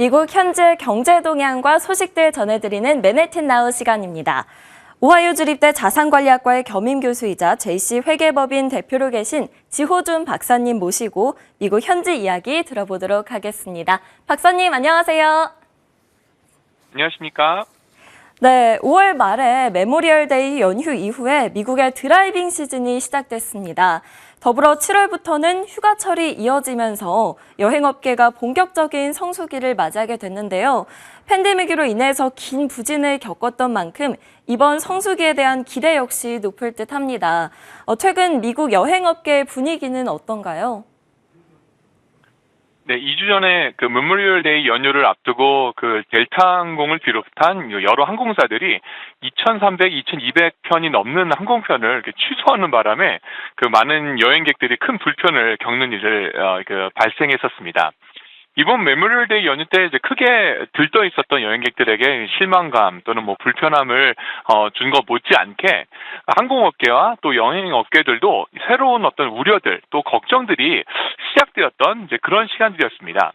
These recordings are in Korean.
미국 현재 경제 동향과 소식들 전해드리는 맨해튼 나우 시간입니다. 오하이오 주립대 자산관리학과의 겸임 교수이자 JC 회계법인 대표로 계신 지호준 박사님 모시고 미국 현지 이야기 들어보도록 하겠습니다. 박사님 안녕하세요. 안녕하십니까? 네, 5월 말에 메모리얼 데이 연휴 이후에 미국의 드라이빙 시즌이 시작됐습니다. 더불어 7월부터는 휴가철이 이어지면서 여행업계가 본격적인 성수기를 맞이하게 됐는데요. 팬데믹으로 인해서 긴 부진을 겪었던 만큼 이번 성수기에 대한 기대 역시 높을 듯합니다. 최근 미국 여행업계의 분위기는 어떤가요? 네, 2주 전에 그 메모리얼 데이 연휴를 앞두고 그 델타 항공을 비롯한 여러 항공사들이 2,300, 2,200편이 넘는 항공편을 이렇게 취소하는 바람에 그 많은 여행객들이 큰 불편을 겪는 일을 발생했었습니다. 이번 메모리얼 데이 연휴 때 이제 크게 들떠 있었던 여행객들에게 실망감 또는 뭐 불편함을 준 것 못지않게 항공업계와 또 여행업계들도 새로운 어떤 우려들 또 걱정들이 시작되었던 이제 그런 시간들이었습니다.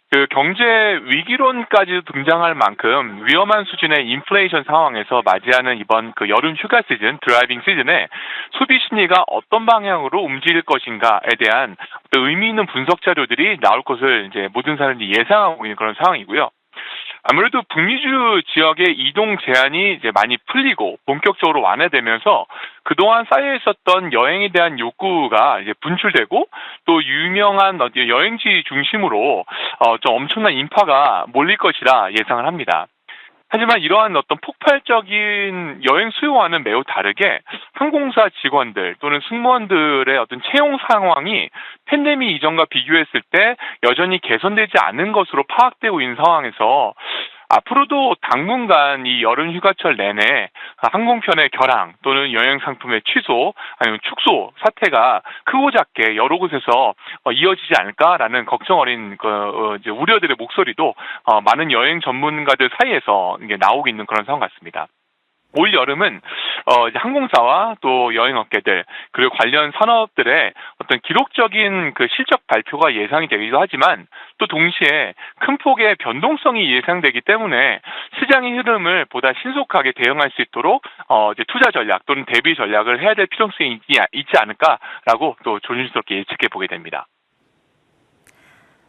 그 경제 위기론까지 등장할 만큼 위험한 수준의 인플레이션 상황에서 맞이하는 이번 그 여름 휴가 시즌, 드라이빙 시즌에 소비 심리가 어떤 방향으로 움직일 것인가에 대한 의미 있는 분석 자료들이 나올 것을 이제 모든 사람들이 예상하고 있는 그런 상황이고요. 아무래도 북미주 지역의 이동 제한이 이제 많이 풀리고 본격적으로 완화되면서 그동안 쌓여 있었던 여행에 대한 욕구가 이제 분출되고 또 유명한 여행지 중심으로 좀 엄청난 인파가 몰릴 것이라 예상을 합니다. 하지만 이러한 어떤 폭발적인 여행 수요와는 매우 다르게 항공사 직원들 또는 승무원들의 어떤 채용 상황이 팬데믹 이전과 비교했을 때 여전히 개선되지 않은 것으로 파악되고 있는 상황에서 앞으로도 당분간 이 여름 휴가철 내내 항공편의 결항 또는 여행 상품의 취소 아니면 축소 사태가 크고 작게 여러 곳에서 이어지지 않을까라는 걱정 어린 이제 우려들의 목소리도 많은 여행 전문가들 사이에서 이게 나오고 있는 그런 상황 같습니다. 올 여름은 이제 항공사와 또 여행업계들 그리고 관련 산업들의 어떤 기록적인 그 실적 발표가 예상이 되기도 하지만 또 동시에 큰 폭의 변동성이 예상되기 때문에 시장의 흐름을 보다 신속하게 대응할 수 있도록 이제 투자 전략 또는 대비 전략을 해야 될 필요성이 있지 않을까라고 또 조심스럽게 예측해 보게 됩니다.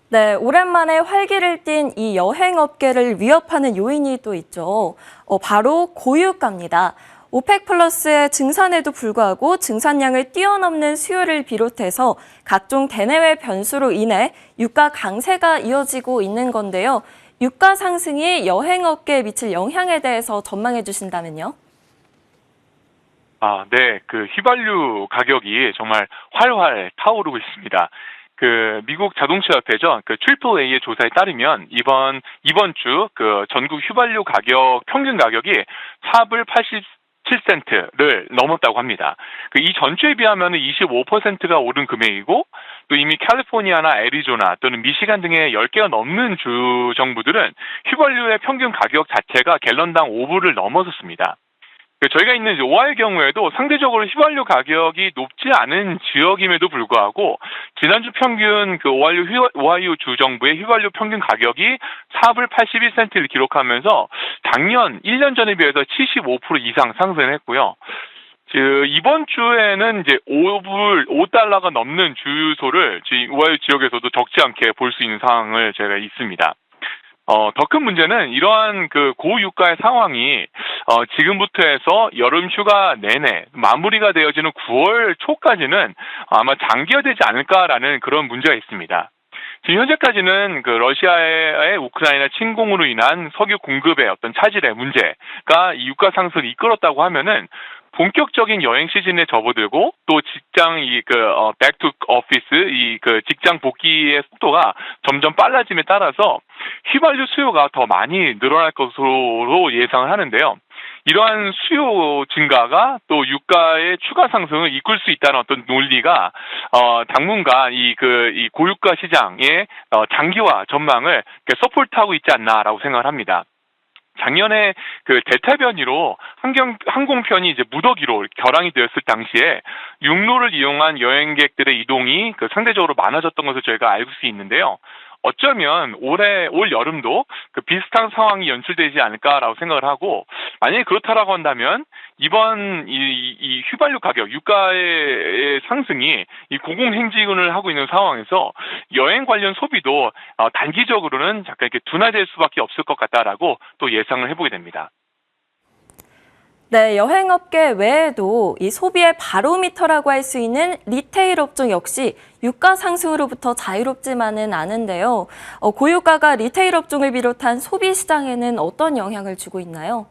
네, 오랜만에 활기를 띈 이 여행업계를 위협하는 요인이 또 있죠. 바로 고유가입니다. 오펙 플러스의 증산에도 불구하고 증산량을 뛰어넘는 수요를 비롯해서 각종 대내외 변수로 인해 유가 강세가 이어지고 있는 건데요. 유가 상승이 여행업계에 미칠 영향에 대해서 전망해 주신다면요? 네, 그 휘발유 가격이 정말 활활 타오르고 있습니다. 그 미국 자동차협회죠. 그 AAA의 조사에 따르면 이번 주 그 전국 휘발유 가격 평균 가격이 4불 87센트를 넘었다고 합니다. 그 이 전주에 비하면은 25%가 오른 금액이고 또 이미 캘리포니아나 애리조나 또는 미시간 등의 10개가 넘는 주 정부들은 휘발유의 평균 가격 자체가 갤런당 5불을 넘어섰습니다. 저희가 있는 이제 오하이오 경우에도 상대적으로 휘발유 가격이 높지 않은 지역임에도 불구하고 지난주 평균 그 오하이오 주 정부의 휘발유 평균 가격이 4불 81센트를 기록하면서 작년 1년 전에 비해서 75% 이상 상승을 했고요. 이번 주에는 이제 5달러가 넘는 주유소를 오하이오 지역에서도 적지 않게 볼 수 있는 상황을 제가 있습니다. 더 큰 문제는 이러한 그 고유가의 상황이 지금부터 해서 여름 휴가 내내 마무리가 되어지는 9월 초까지는 아마 장기화되지 않을까라는 그런 문제가 있습니다. 지금 현재까지는 그 러시아의 우크라이나 침공으로 인한 석유 공급의 어떤 차질의 문제가 이 유가 상승을 이끌었다고 하면은 본격적인 여행 시즌에 접어들고 또 직장 back to office 직장 복귀의 속도가 점점 빨라짐에 따라서 휘발유 수요가 더 많이 늘어날 것으로 예상을 하는데요. 이러한 수요 증가가 또 유가의 추가 상승을 이끌 수 있다는 어떤 논리가 당분간 이 고유가 시장의 장기화 전망을 서포트하고 있지 않나라고 생각을 합니다. 작년에 그 델타 변이로 항공편이 이제 무더기로 결항이 되었을 당시에 육로를 이용한 여행객들의 이동이 상대적으로 많아졌던 것을 저희가 알 수 있는데요. 어쩌면 올 여름도 그 비슷한 상황이 연출되지 않을까라고 생각을 하고, 만약에 그렇다라고 한다면 이번 이 휘발유 가격, 유가의 상승이 이 고공행진을 하고 있는 상황에서 여행 관련 소비도 단기적으로는 잠깐 이렇게 둔화될 수밖에 없을 것 같다라고 또 예상을 해보게 됩니다. 네, 여행업계 외에도 이 소비의 바로미터라고 할 수 있는 리테일 업종 역시 유가 상승으로부터 자유롭지만은 않은데요. 고유가가 리테일 업종을 비롯한 소비 시장에는 어떤 영향을 주고 있나요?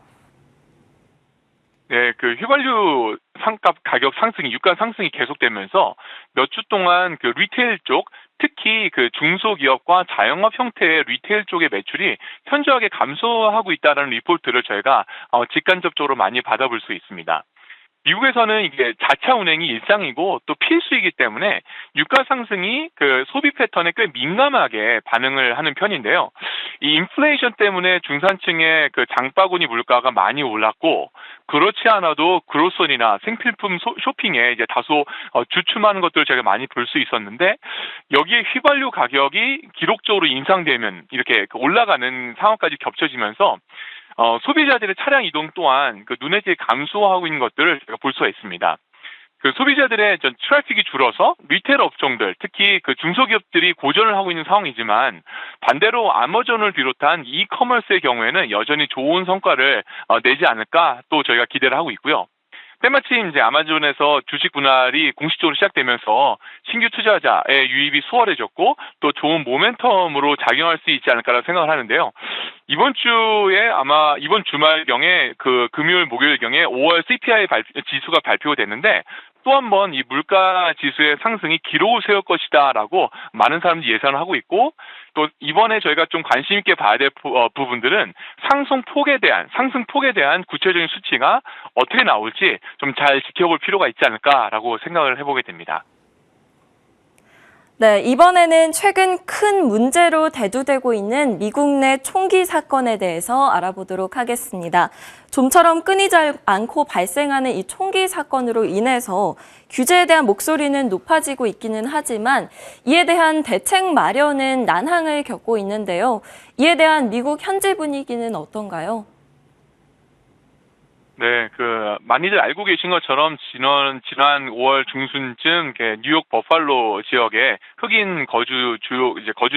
네, 그 휘발유 상값 가격 상승이, 유가 상승이 계속되면서 몇 주 동안 그 리테일 쪽, 특히 그 중소기업과 자영업 형태의 리테일 쪽의 매출이 현저하게 감소하고 있다는 리포트를 저희가 직간접적으로 많이 받아볼 수 있습니다. 미국에서는 이게 자차 운행이 일상이고 또 필수이기 때문에 유가 상승이 그 소비 패턴에 꽤 민감하게 반응을 하는 편인데요. 이 인플레이션 때문에 중산층의 그 장바구니 물가가 많이 올랐고, 그렇지 않아도 그로서리나 생필품 쇼핑에 이제 다소 주춤하는 것들을 제가 많이 볼 수 있었는데, 여기에 휘발유 가격이 기록적으로 인상되면 이렇게 올라가는 상황까지 겹쳐지면서 소비자들의 차량 이동 또한 그 눈에 띄게 감소하고 있는 것들을 제가 볼 수가 있습니다. 그 소비자들의 트래픽이 줄어서 리테일 업종들, 특히 그 중소기업들이 고전을 하고 있는 상황이지만, 반대로 아마존을 비롯한 이커머스의 경우에는 여전히 좋은 성과를 내지 않을까 또 저희가 기대를 하고 있고요. 때마침 이제 아마존에서 주식 분할이 공식적으로 시작되면서 신규 투자자의 유입이 수월해졌고, 또 좋은 모멘텀으로 작용할 수 있지 않을까라고 생각을 하는데요. 이번 주에 아마 이번 주말경에 그 금요일 목요일경에 5월 CPI 지수가 발표가 됐는데, 또 한 번 이 물가 지수의 상승이 기록을 세울 것이다라고 많은 사람들이 예상을 하고 있고, 또 이번에 저희가 좀 관심 있게 봐야 될 부분들은 상승 폭에 대한 구체적인 수치가 어떻게 나올지 좀 잘 지켜볼 필요가 있지 않을까라고 생각을 해보게 됩니다. 네, 이번에는 최근 큰 문제로 대두되고 있는 미국 내 총기 사건에 대해서 알아보도록 하겠습니다. 좀처럼 끊이지 않고 발생하는 이 총기 사건으로 인해서 규제에 대한 목소리는 높아지고 있기는 하지만 이에 대한 대책 마련은 난항을 겪고 있는데요. 이에 대한 미국 현지 분위기는 어떤가요? 네, 많이들 알고 계신 것처럼 지난 5월 중순쯤 뉴욕 버팔로 지역의 흑인 거주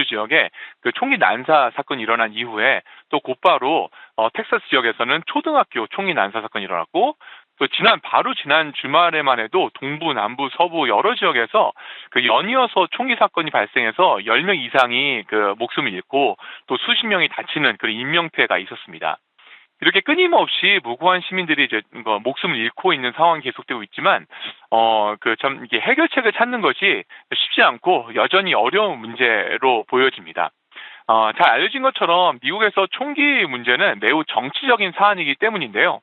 지역에 그 총기 난사 사건이 일어난 이후에 또 곧바로 텍사스 지역에서는 초등학교 총기 난사 사건이 일어났고, 또 바로 지난 주말에만 해도 동부, 남부, 서부 여러 지역에서 그 연이어서 총기 사건이 발생해서 10명 이상이 그 목숨을 잃고 또 수십 명이 다치는 그런 인명피해가 있었습니다. 이렇게 끊임없이 무고한 시민들이 이제 목숨을 잃고 있는 상황이 계속되고 있지만, 이게 해결책을 찾는 것이 쉽지 않고 여전히 어려운 문제로 보여집니다. 잘 알려진 것처럼 미국에서 총기 문제는 매우 정치적인 사안이기 때문인데요.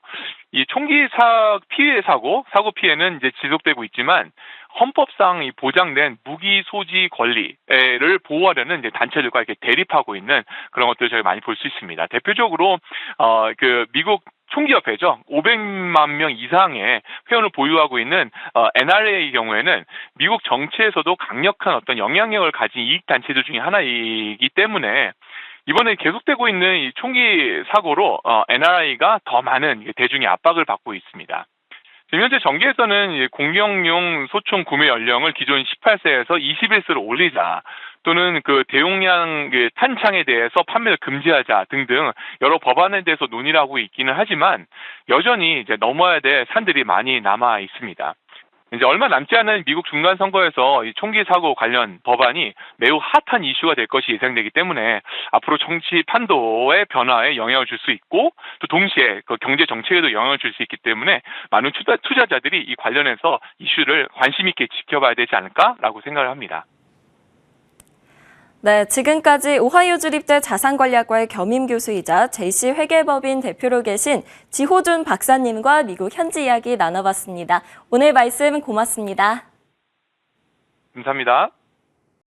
이 총기 사고 피해는 이제 지속되고 있지만, 헌법상 이 보장된 무기 소지 권리를 보호하려는 이제 단체들과 이렇게 대립하고 있는 그런 것들을 저희 많이 볼 수 있습니다. 대표적으로 미국 총기협회죠. 500만 명 이상의 회원을 보유하고 있는 NRA의 경우에는 미국 정치에서도 강력한 어떤 영향력을 가진 이익 단체들 중에 하나이기 때문에, 이번에 계속되고 있는 이 총기 사고로 NRA가 더 많은 대중의 압박을 받고 있습니다. 지금 현재 정계에서는 공격용 소총 구매 연령을 기존 18세에서 21세로 올리자, 또는 그 대용량 탄창에 대해서 판매를 금지하자 등등 여러 법안에 대해서 논의를 하고 있기는 하지만, 여전히 이제 넘어야 될 산들이 많이 남아 있습니다. 이제 얼마 남지 않은 미국 중간 선거에서 이 총기 사고 관련 법안이 매우 핫한 이슈가 될 것이 예상되기 때문에, 앞으로 정치 판도의 변화에 영향을 줄 수 있고, 또 동시에 그 경제 정책에도 영향을 줄 수 있기 때문에 많은 투자자들이 이 관련해서 이슈를 관심 있게 지켜봐야 되지 않을까라고 생각을 합니다. 네, 지금까지 오하이오 주립대 자산관리학과의 겸임 교수이자 JC 회계법인 대표로 계신 지호준 박사님과 미국 현지 이야기 나눠봤습니다. 오늘 말씀 고맙습니다. 감사합니다.